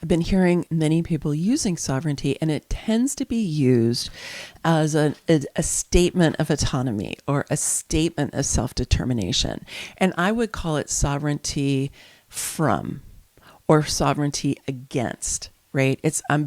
I've been hearing many people using sovereignty, and it tends to be used as a statement of autonomy or a statement of self-determination. And I would call it sovereignty from or sovereignty against. Right? I'm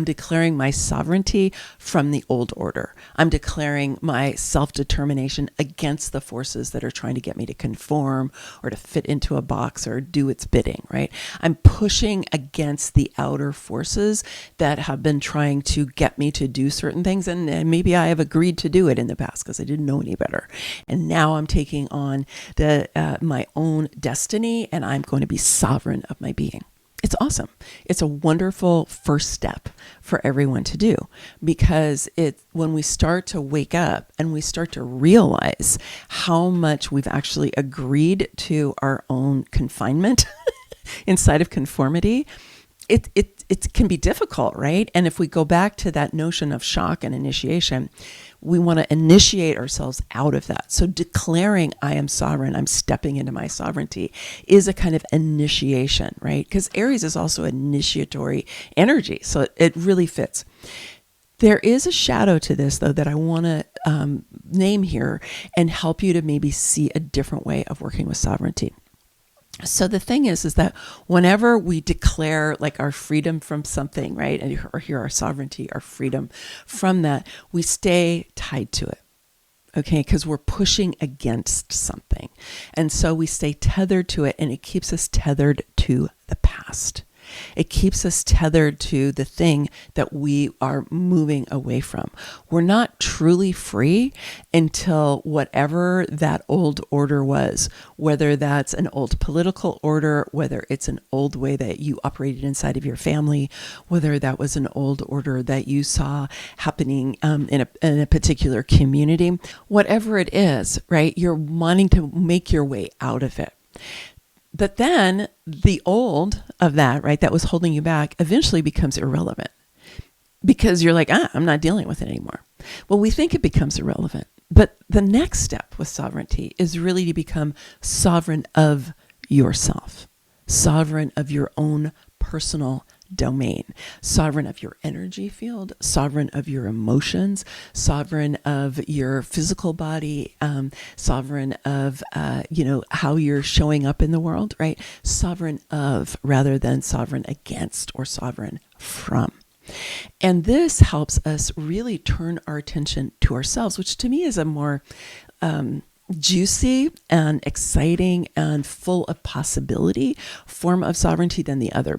declaring my sovereignty from the old order. I'm declaring my self-determination against the forces that are trying to get me to conform or to fit into a box or do its bidding, right? I'm pushing against the outer forces that have been trying to get me to do certain things. And maybe I have agreed to do it in the past because I didn't know any better. And now I'm taking on my own destiny, and I'm going to be sovereign of my being. It's awesome. It's a wonderful first step for everyone to do, because when we start to wake up and we start to realize how much we've actually agreed to our own confinement inside of conformity, it can be difficult, right? And if we go back to that notion of shock and initiation, we want to initiate ourselves out of that. So declaring I am sovereign, I'm stepping into my sovereignty, is a kind of initiation, right? Because Aries is also initiatory energy, so it really fits. There is a shadow to this, though, that I want to name here and help you to maybe see a different way of working with sovereignty. So the thing is that whenever we declare like our freedom from something, right, or here our sovereignty, our freedom from that, we stay tied to it. Okay, because we're pushing against something. And so we stay tethered to it, and it keeps us tethered to the past. It keeps us tethered to the thing that we are moving away from. We're not truly free until whatever that old order was, whether that's an old political order, whether it's an old way that you operated inside of your family, whether that was an old order that you saw happening in a particular community, whatever it is, right? You're wanting to make your way out of it. But then the old of that, right, that was holding you back eventually becomes irrelevant, because you're like, I'm not dealing with it anymore. Well, we think it becomes irrelevant. But the next step with sovereignty is really to become sovereign of yourself, sovereign of your own personal domain, sovereign of your energy field, sovereign of your emotions, sovereign of your physical body, sovereign of, how you're showing up in the world, right? Sovereign of rather than sovereign against or sovereign from. And this helps us really turn our attention to ourselves, which to me is a more juicy and exciting and full of possibility form of sovereignty than the other.